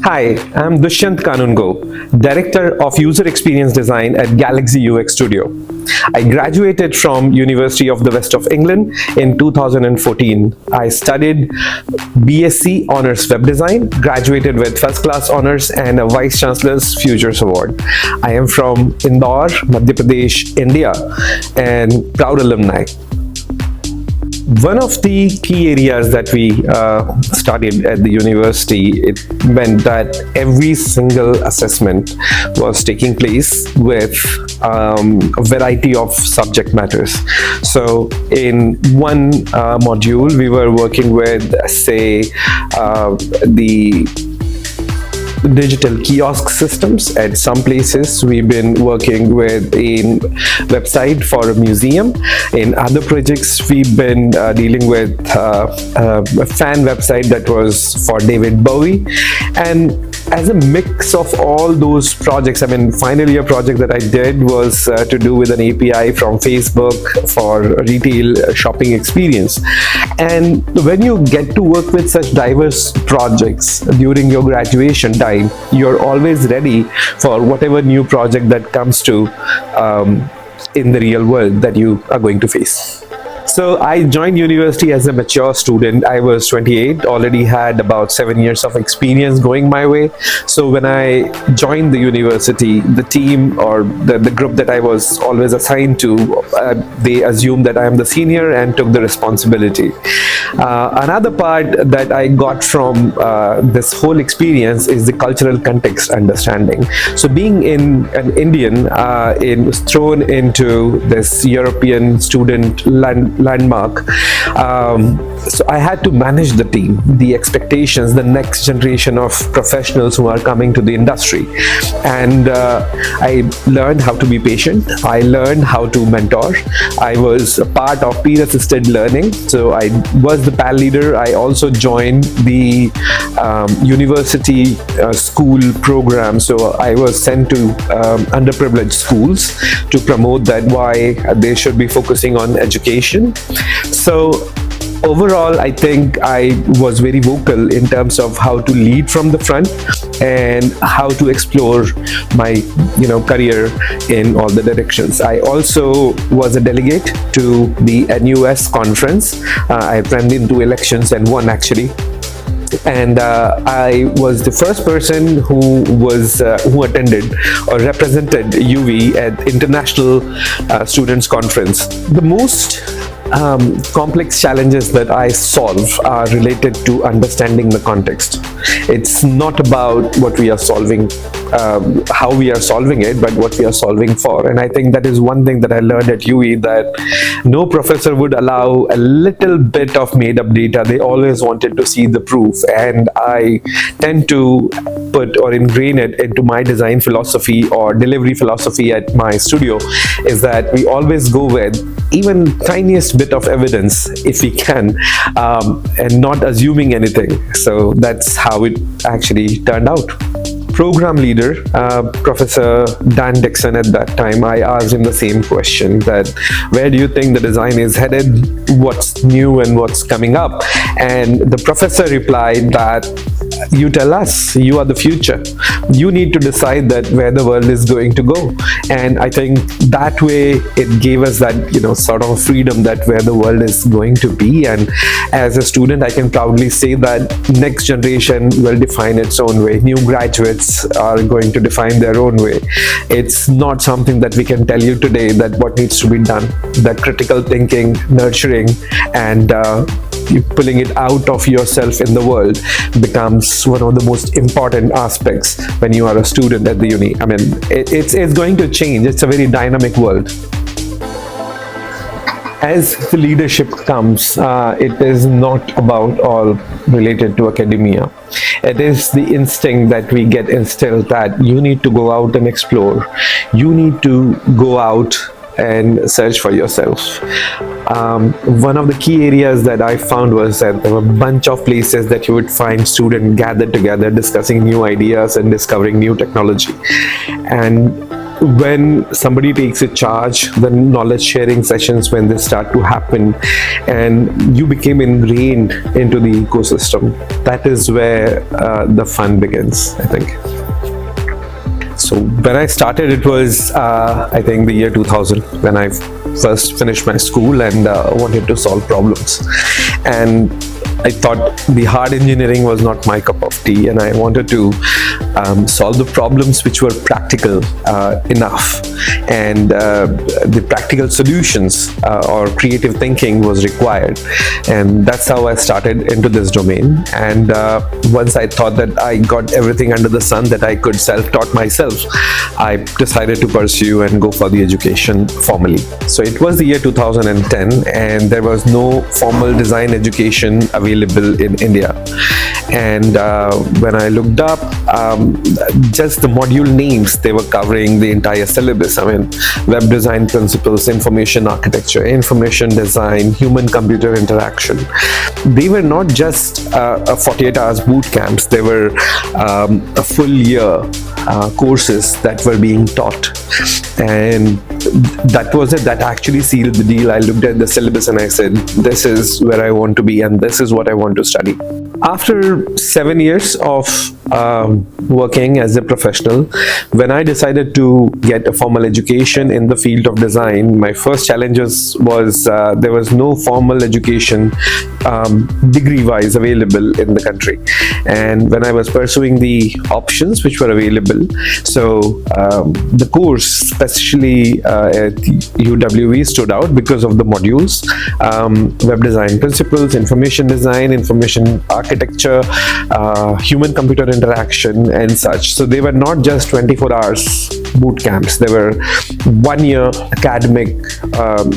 Hi, I'm Dushyant Kanungo, Director of User Experience Design at Galaxy UX Studio. I graduated from University of the West of England in 2014. I studied BSc Honours Web Design, graduated with First Class Honours and a Vice-Chancellor's Futures Award. I am from Indore, Madhya Pradesh, India, and proud alumni. One of the key areas that we studied at the university, it meant that every single assessment was taking place with a variety of subject matters. So in one module, we were working with, say, the digital kiosk systems. At some places we've been working with a website for a museum. In other projects we've been dealing with a fan website that was for David Bowie. And as a mix of all those projects, I mean, final year project that I did was to do with an API from Facebook for retail shopping experience. And when you get to work with such diverse projects during your graduation time, you're always ready for whatever new project that comes to in the real world that you are going to face. So I joined university as a mature student. I was 28, already had about 7 years of experience going my way. So when I joined the university, the team or the group that I was always assigned to, they assumed that I am the senior and took the responsibility. Another part that I got from this whole experience is the cultural context understanding. So being an Indian, was thrown into this European student landmark. So I had to manage the team, the expectations, the next generation of professionals who are coming to the industry. And I learned how to be patient. I learned how to mentor. I was a part of peer-assisted learning. So I was the PAL leader. I also joined the university school program. So I was sent to underprivileged schools to promote that why they should be focusing on education. So overall, I think I was very vocal in terms of how to lead from the front and how to explore my career in all the directions. I also was a delegate to the NUS conference. I ran into elections and won actually. And I was the first person who attended or represented UWE at International Students Conference. The most complex challenges that I solve are related to understanding the context. It's not about what we are solving, how we are solving it, but what we are solving for. And I think that is one thing that I learned at UWE, that no professor would allow a little bit of made up data. They always wanted to see the proof. And I tend to put or ingrain it into my design philosophy or delivery philosophy at my studio, is that we always go with even tiniest bit of evidence if we can, and not assuming anything. So that's how it actually turned out. Program leader, Professor Dan Dixon, at that time, I asked him the same question, that where do you think the design is headed, what's new and what's coming up? And the professor replied that, you tell us, you are the future. You need to decide that where the world is going to go. And I think that way it gave us that sort of freedom that where the world is going to be. And as a student, I can proudly say that next generation will define its own way. New graduates are going to define their own way. It's not something that we can tell you today that what needs to be done. That critical thinking, nurturing, and pulling it out of yourself in the world becomes one of the most important aspects when you are a student at the uni. I mean, it's going to change. It's a very dynamic world. As the leadership comes, it is not about all related to academia. It is the instinct that we get instilled that you need to go out and explore. You need to go out and search for yourself. One of the key areas that I found was that there were a bunch of places that you would find students gathered together discussing new ideas and discovering new technology. And when somebody takes a charge, the knowledge sharing sessions, when they start to happen and you became ingrained into the ecosystem, that is where the fun begins, I think. So when I started, it was I think the year 2000, when I first finished my school and wanted to solve problems. And I thought the hard engineering was not my cup of tea, and I wanted to solve the problems which were practical enough, and the practical solutions or creative thinking was required. And that's how I started into this domain. And once I thought that I got everything under the sun that I could self-taught myself, I decided to pursue and go for the education formally. So it was the year 2010, and there was no formal design education available in India. And when I looked up, just the module names, they were covering the entire syllabus. I mean, web design principles, information architecture, information design, human-computer interaction. They were not just 48 hours boot camps. They were a full year courses that were being taught. And that was it. That actually sealed the deal. I looked at the syllabus and I said, this is where I want to be and this is what I want to study. After 7 years of working as a professional, when I decided to get a formal education in the field of design, my first challenges was there was no formal education degree-wise available in the country. And when I was pursuing the options which were available, so the course, especially at UWE, stood out because of the modules, web design principles, information design, information architecture, human-computer interaction and such. So they were not just 24 hours boot camps. They were 1 year academic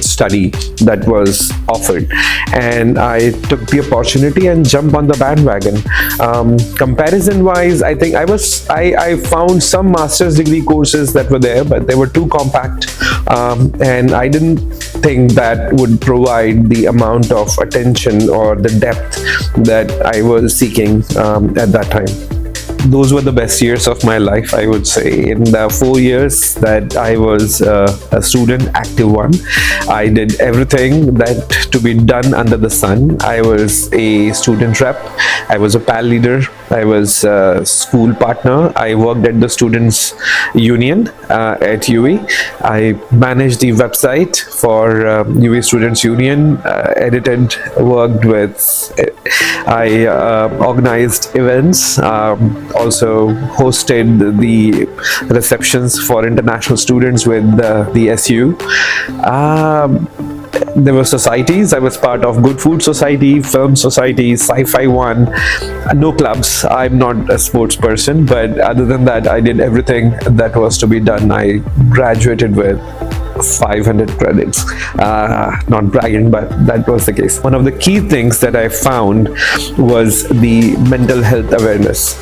study that was offered. And I took the opportunity and jumped on the bandwagon. Comparison wise, I think I found some master's degree courses that were there, but they were too compact. And I didn't think that would provide the amount of attention or the depth that I was seeking at that time. Those were the best years of my life, I would say. In the 4 years that I was a student, active one, I did everything that to be done under the sun. I was a student rep, I was a PAL leader, I was a school partner, I worked at the Students' Union at UWE. I managed the website for UWE Students' Union, edited, worked with, I organized events, also hosted the receptions for international students with the SU. There were societies. I was part of Good Food Society, Film Society, Sci-Fi One. No clubs. I'm not a sports person, but other than that, I did everything that was to be done. I graduated with 500 credits. Not bragging, but that was the case. One of the key things that I found was the mental health awareness.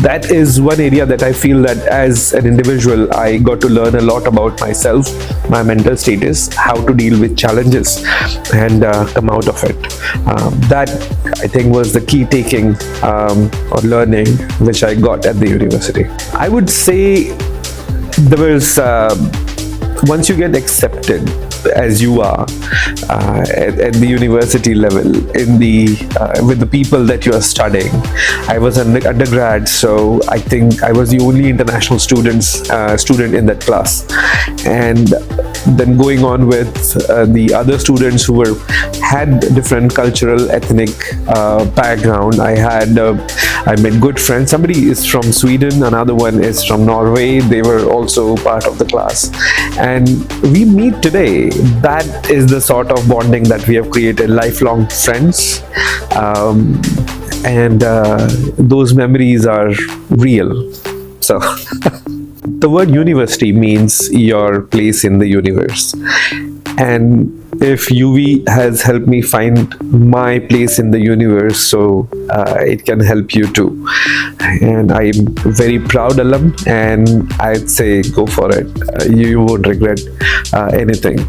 That is one area that I feel that as an individual, I got to learn a lot about myself, my mental status, how to deal with challenges and come out of it. That I think was the key taking or learning which I got at the university. I would say there was once you get accepted as you are at the university level in the with the people that you are studying. I was an undergrad, so I think I was the only international student in that class, and then going on with the other students who had different cultural, ethnic background. I met good friends. Somebody is from Sweden, another one is from Norway. They were also part of the class, and we meet today. That is the sort of bonding that we have created, lifelong friends, and those memories are real. So the word university means your place in the universe, and if UWE has helped me find my place in the universe, so it can help you too. And I'm very proud alum, and I'd say go for it. You won't regret anything.